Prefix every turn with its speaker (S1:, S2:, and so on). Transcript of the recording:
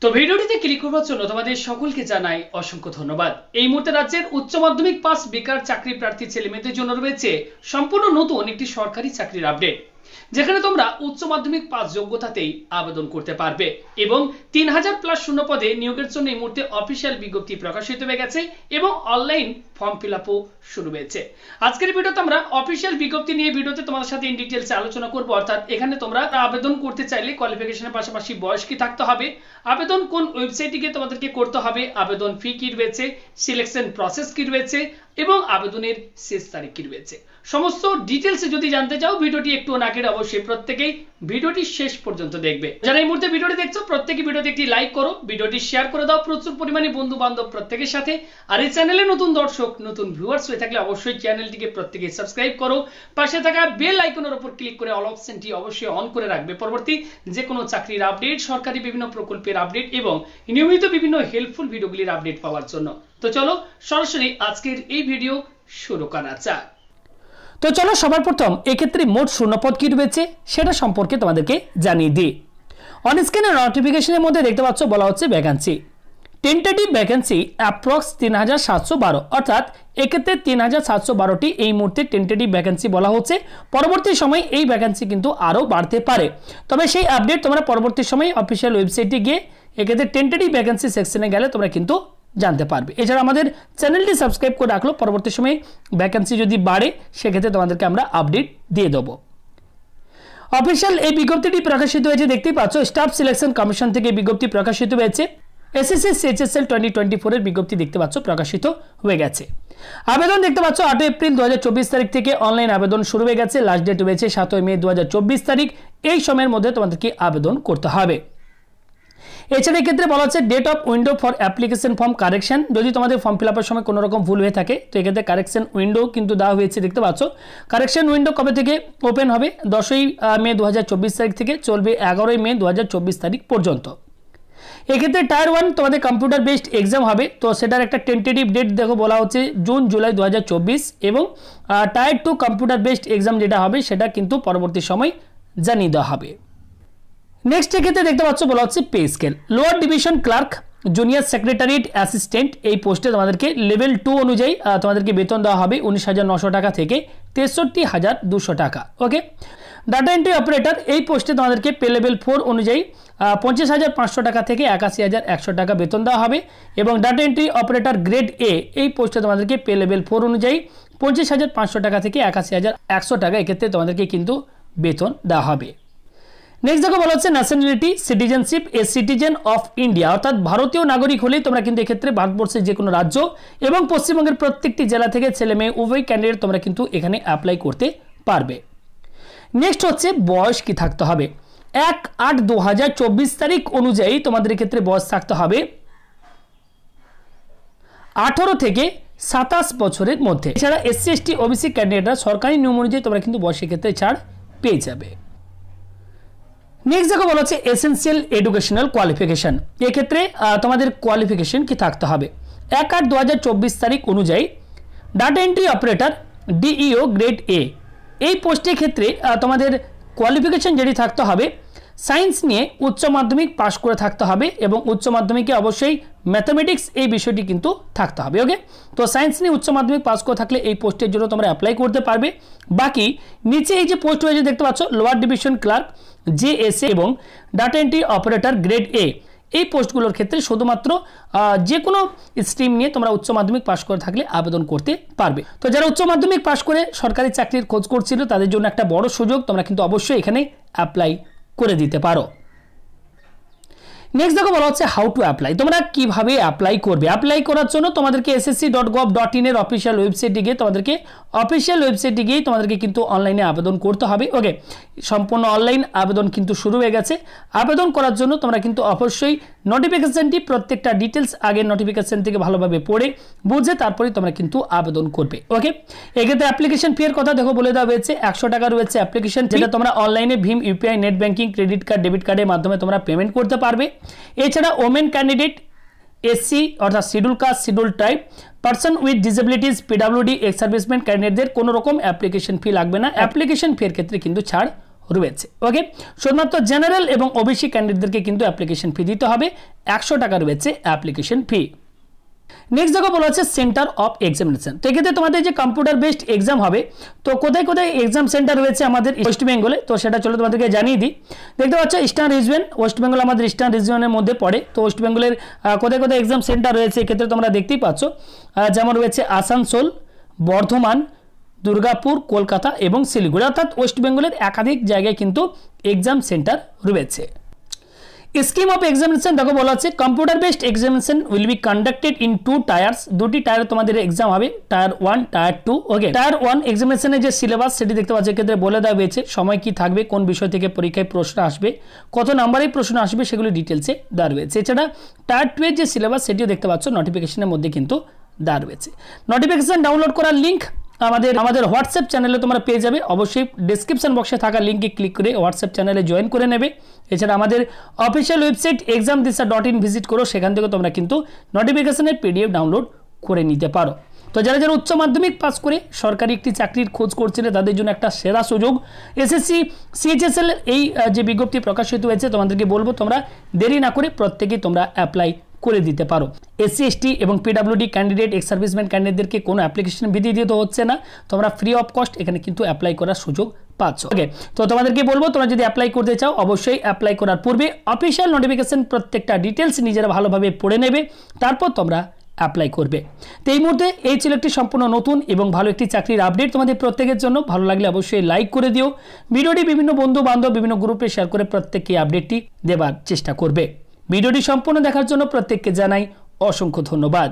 S1: তো ভিডিওটিতে ক্লিক করার জন্য তোমাদের সকলকে জানাই অসংখ্য ধন্যবাদ। এই মুহূর্তে রাজ্যের উচ্চ মাধ্যমিক পাস বেকার চাকরি প্রার্থী ছেলেমেয়েদের জন্য রয়েছে সম্পূর্ণ নতুন একটি সরকারি চাকরির আপডেট, যেখানে তোমরা উচ্চ মাধ্যমিক পাস যোগ্যতাতেই আবেদন করতে পারবে এবং 3000+ শূন্য পদে নিয়োগের জন্য এই মুহূর্তে অফিসিয়াল বিজ্ঞপ্তি প্রকাশিত হয়ে গেছে এবং অনলাইন ফর্ম ফিল আপও শুরু হয়েছে। আজকের ভিডিওতে আমরা অফিসিয়াল বিজ্ঞপ্তি নিয়ে ভিডিওতে তোমাদের সাথে ইন ডিটেইলসে আলোচনা করব। অর্থাৎ এখানে তোমরা আবেদন করতে চাইলে কোয়ালিফিকেশনের পাশাপাশি বয়স কি থাকতে হবে, আবেদন কোন ওয়েবসাইটে গিয়ে তোমাদেরকে করতে হবে, আবেদন ফি কি রয়েছে, সিলেকশন প্রসেস কি রয়েছে এবং আবেদনের শেষ তারিখ কি রয়েছে, সমস্ত ডিটেইলসে যদি জানতে চাও ভিডিওটি একটু না কেটে অবশ্যই প্রত্যেকেই ভিডিওটি শেষ পর্যন্ত দেখবে। যারা এই মুহূর্তে ভিডিওটি দেখছো প্রত্যেকে ভিডিওতে একটি লাইক করো, ভিডিওটি শেয়ার করে দাও প্রচুর পরিমাণে বন্ধু বান্ধব প্রত্যেকের সাথে। আর এই চ্যানেলে নতুন দর্শক নতুন ভিউয়ার্স হয়ে থাকলে অবশ্যই চ্যানেলটিকে প্রত্যেকে সাবস্ক্রাইব করো, পাশে থাকা বেল আইকনের উপর ক্লিক করে অল অপশনটি অবশ্যই অন করে রাখবে পরবর্তী যে কোনো চাকরির আপডেট, সরকারি বিভিন্ন প্রকল্পের আপডেট এবং নিয়মিত বিভিন্ন হেল্পফুল ভিডিওগুলির আপডেট পাওয়ার জন্য। তো চলো সরাসরি আজকের এই ভিডিও শুরু করা যাক। তো চলো সবার প্রথম এক্ষেত্রে মোট শূন্যপদ কি রয়েছে সেটা সম্পর্কে তোমাদেরকে জানিয়ে দিই। অন স্ক্রিনের নোটিফিকেশনের মধ্যে দেখতে পাচ্ছ বলা হচ্ছে ভ্যাকেন্সি, টেন্টেটিভ ভ্যাকেন্সি অ্যাপ্রক্স 3712, অর্থাৎ এক্ষেত্রে 3712টি এই মুহূর্তে টেন্টেটিভ ভ্যাকেন্সি বলা হচ্ছে। পরবর্তী সময়ে এই ভ্যাকেন্সি কিন্তু আরও বাড়তে পারে, তবে সেই আপডেট তোমরা পরবর্তী সময়ে অফিসিয়াল ওয়েবসাইটে গিয়ে এক্ষেত্রে টেন্টেটিভ ভ্যাকেন্সি সেকশনে গেলে তোমরা কিন্তু জানতে পারবে। এছাড়া আমাদের চ্যানেলটি সাবস্ক্রাইব করে রাখলো, পরবর্তী সময়ে ভ্যাকেন্সি যদি বাড়ে সেক্ষেত্রে তোমাদেরকে আমরা আপডেট দিয়ে দেবো। অফিসিয়াল এই বিজ্ঞপ্তিটি প্রকাশিত হয়েছে, দেখতেই পাচ্ছ স্টাফ সিলেকশন কমিশন থেকে বিজ্ঞপ্তি প্রকাশিত হয়েছে। এসএসসি CHSL 2024 বিজ্ঞপ্তি দেখতে পাচ্ছ প্রকাশিত হয়ে গেছে। আবেদন দেখতে পাচ্ছ 8 এপ্রিল 2024 তারিখ থেকে অনলাইন আবেদন শুরু হয়ে গেছে। লাস্ট ডেট রয়েছে 7 মে 2024 তারিখ। এই সময়ের মধ্যে তোমাদেরকে আবেদন করতে হবে। এছাড়া এক্ষেত্রে বলা হচ্ছে date of window for application form correction, যদি তোমাদের ফর্ম ফিল আপের সময় কোনো রকম ভুল হয়ে থাকে তো এক্ষেত্রে কারেকশন উইন্ডো কিন্তু দেওয়া হয়েছে, দেখতে পাচ্ছ। কারেকশন উইন্ডো কবে থেকে ওপেন হবে? 10 মে 2024 তারিখ থেকে চলবে 11 মে 2024 তারিখ পর্যন্ত। এক্ষেত্রে টায়ার 1 তোমাদের কম্পিউটার বেসড এক্সাম হবে, তো সেটার একটা টেন্টেটিভ ডেট দেখো বলা হচ্ছে জুন জুলাই 2024 এবং টায়ার 2 কম্পিউটার বেসড এক্সাম যেটা হবে সেটা কিন্তু পরবর্তী সময় জানিয়ে দেওয়া হবে। নেক্সট এক্ষেত্রে দেখতে পাচ্ছ বলা হচ্ছে pay scale, lower division clerk, junior secretariat assistant, এই পোস্টে তোমাদেরকে লেভেল 2 অনুযায়ী তোমাদেরকে বেতন দেওয়া হবে 19,900 টাকা থেকে 63,200 টাকা। ওকে। ডাটা এন্ট্রি অপারেটর, এই পোস্টে তোমাদেরকে পে লেভেল 4 অনুযায়ী 25,500 টাকা থেকে 81,100 টাকা বেতন দেওয়া হবে এবং data entry operator grade A, এই পোস্টে তোমাদেরকে পে লেভেল 4 অনুযায়ী 25,500 টাকা থেকে 81,100 টাকা এক্ষেত্রে তোমাদেরকে কিন্তু বেতন দেওয়া হবে। নেক্সট দেখো বলা হচ্ছে nationality citizenship, a citizen of India, অর্থাৎ ভারতীয় নাগরিক হলেই তোমরা কিন্তু এক্ষেত্রে ভারতবর্ষের যে কোনো রাজ্য এবং পশ্চিমবঙ্গের প্রত্যেকটি জেলা থেকে ছেলে মেয়ে উভয় ক্যান্ডিডেট তোমরা কিন্তু এখানে অ্যাপ্লাই করতে পারবে। নেক্সট হচ্ছে বয়স কি থাকতে হবে। 1/8/2024 তারিখ অনুযায়ী তোমাদের ক্ষেত্রে বয়স থাকতে হবে 18 থেকে 27 বছরের মধ্যে। এছাড়া SC ST OBC ক্যান্ডিডেটরা সরকারি নিয়ম অনুযায়ী তোমরা কিন্তু বয়সের ক্ষেত্রে ছাড় পেয়ে যাবে। নেক্সট দেখো বলা হচ্ছে এসেন্সিয়াল এডুকেশনাল কোয়ালিফিকেশন, এক্ষেত্রে তোমাদের কোয়ালিফিকেশন কি থাকতে হবে। 1/8/2024 তারিখ অনুযায়ী data entry operator DEO grade A, এই পোস্টের ক্ষেত্রে তোমাদের কোয়ালিফিকেশন যেটি থাকতে হবে সায়েন্স নিয়ে উচ্চ মাধ্যমিক পাশ করে থাকতে হবে এবং উচ্চ মাধ্যমিকে অবশ্যই ম্যাথামেটিক্স এই বিষয়টি কিন্তু থাকতে হবে। ওকে, তো সায়েন্স নিয়ে উচ্চ মাধ্যমিক পাস করে থাকলে এই পোস্টের জন্য তোমরা অ্যাপ্লাই করতে পারবে। বাকি নিচে এই যে পোস্ট হয়েছে দেখতে পাচ্ছ লোয়ার ডিভিশন ক্লার্ক JSA এবং data entry operator grade A, এই পোস্টগুলোর ক্ষেত্রে শুধুমাত্র যে কোনো স্ট্রিম নিয়ে তোমরা উচ্চ মাধ্যমিক পাশ করে থাকলে আবেদন করতে পারবে। তো যারা উচ্চ মাধ্যমিক পাশ করে সরকারি চাকরির খোঁজ করছিল তাদের জন্য একটা বড় সুযোগ, তোমরা কিন্তু অবশ্যই এখানে অ্যাপ্লাই করে দিতে পারো। নেক্সট দেখো বলা হচ্ছে হাউ টু অ্যাপ্লাই, তোমরা কিভাবে অ্যাপ্লাই করবে। অ্যাপ্লাই করার জন্য তোমাদেরকে ssc.gov.in এর অফিসিয়াল ওয়েবসাইটে গিয়ে তোমাদেরকে কিন্তু অনলাইনে আবেদন করতে হবে। ওকে, সম্পূর্ণ অনলাইন আবেদন কিন্তু শুরু হয়ে গেছে। আবেদন করার জন্য তোমরা কিন্তু অবশ্যই নোটিফিকেশনটি প্রত্যেকটা ডিটেলস আগের নোটিফিকেশন থেকে ভালোভাবে পড়ে বুঝে তারপরে তোমরা কিন্তু আবেদন করবে। ওকে, এক্ষেত্রে অ্যাপ্লিকেশন ফি এর কথা দেখো বলে দেওয়া হয়েছে 100 টাকা রয়েছে অ্যাপ্লিকেশন, যেটা তোমরা অনলাইনে ভীম UPI net banking credit card debit কার্ডের মাধ্যমে তোমরা পেমেন্ট করতে পারবে। এছাড়া ওমেন ক্যান্ডিডেট SC অর্থাৎ schedule caste schedule tribe person with disabilities PWD ex serviceman ক্যান্ডিডেটদের কোনো রকম অ্যাপ্লিকেশন ফি লাগবে না। অ্যাপ্লিকেশন ফি এর ক্ষেত্রে কিন্তু ছাড় রয়েছে। ওকে, শুধুমাত্র জেনারেল এবং ওবিসি ক্যান্ডিডেটদেরকে কিন্তু অ্যাপ্লিকেশন ফি দিতে হবে, 100 টাকা রয়েছে অ্যাপ্লিকেশন ফি। নেক্সট দেখো বলা হচ্ছে সেন্টার অফ এক্সামিনেশন। তো এক্ষেত্রে তোমাদের যে কম্পিউটার বেসড এক্সাম হবে, তো কোথায় কোথায় এক্সাম সেন্টার রয়েছে আমাদের ওয়েস্ট বেঙ্গলে, তো সেটা চলো তোমাদেরকে জানিয়ে দিই। দেখতে পাচ্ছ ইস্টার্ন রিজিয়ন, ওয়েস্ট বেঙ্গল আমাদের ইস্টার্ন রিজিয়নের মধ্যে পড়ে। তো ওয়েস্ট বেঙ্গলের কোথায় কোথায় এক্সাম সেন্টার রয়েছে এক্ষেত্রে তোমরা দেখতেই পাচ্ছ, যেমন রয়েছে আসানসোল, বর্ধমান, দুর্গাপুর, কলকাতা এবং শিলিগুড়ি, অর্থাৎ ওয়েস্ট বেঙ্গলের একাধিক জায়গায় কিন্তু এক্সাম সেন্টার রয়েছে। স্কিম অফ এক্সামিনেশন দেখো বলা আছে computer based examination will be conducted in 2 tyres, দুটি টায়ারে তোমাদের এক্সাম হবে, টায়ার 1 টায়ার 2। ওকে, টায়ার 1 এক্সামিনেশনের যে সিলেবাস সেটি দেখতে পাচ্ছ এক্ষেত্রে বলে দেওয়া হয়েছে, সময় কি থাকবে, কোন বিষয় থেকে পরীক্ষায় প্রশ্ন আসবে, কত নাম্বারের প্রশ্ন আসবে সেগুলো ডিটেলসে দেওয়া রয়েছে। এছাড়া টায়ার 2 এর যে সিলেবাস সেটিও দেখতে পাচ্ছ নোটিফিকেশনের মধ্যে কিন্তু দেওয়া রয়েছে। নোটিফিকেশন ডাউনলোড করার লিঙ্ক আমাদের হোয়াটসঅ্যাপ চ্যানেলে তোমরা পেয়ে যাবে, অবশ্যই ডেসক্রিপশন বক্সে থাকা লিঙ্কে ক্লিক করে হোয়াটসঅ্যাপ চ্যানেলে জয়েন করে নেবে। এছাড়া আমাদের অফিসিয়াল ওয়েবসাইট examdisa.in ভিজিট করো, সেখান থেকে তোমরা কিন্তু নোটিফিকেশনের পিডিএফ ডাউনলোড করে নিতে পারো। তো যারা যারা উচ্চ মাধ্যমিক পাস করে সরকারি একটি চাকরির খোঁজ করছিলে তাদের জন্য একটা সেরা সুযোগ, এসএসসি সিএইচএসএল এই যে বিজ্ঞপ্তি প্রকাশিত হয়েছে, তোমাদেরকে বলবো তোমরা দেরি না করে প্রত্যেকেই তোমরা অ্যাপ্লাই করে দিতে পারো। এসসি এসটি এবং পিডব্লিউডি ক্যান্ডিডেট, এক্স সার্ভিসম্যান ক্যান্ডিডেটদেরকে কোনো অ্যাপ্লিকেশন বিধি দিতে হচ্ছে না, তোমরা ফ্রি অফ কস্ট এখানে কিন্তু অ্যাপ্লাই করার সুযোগ পাচ্ছ। ওকে, তো তোমাদেরকে বলবো তোমরা যদি অ্যাপ্লাই করতে চাও অবশ্যই অ্যাপ্লাই করার পূর্বে অফিসিয়াল নোটিফিকেশন প্রত্যেকটা ডিটেলস নিজেরা ভালোভাবে পড়ে নেবে, তারপর তোমরা অ্যাপ্লাই করবে। তো এই মুহূর্তে এই ছিল একটি সম্পূর্ণ নতুন এবং ভালো একটি চাকরির আপডেট তোমাদের প্রত্যেকের জন্য। ভালো লাগলে অবশ্যই লাইক করে দিও, ভিডিওটি বিভিন্ন বন্ধু বান্ধব বিভিন্ন গ্রুপে শেয়ার করে প্রত্যেককে আপডেটটি দেওয়ার চেষ্টা করবে। ভিডিওটি সম্পূর্ণ দেখার জন্য প্রত্যেককে জানাই অসংখ্য ধন্যবাদ।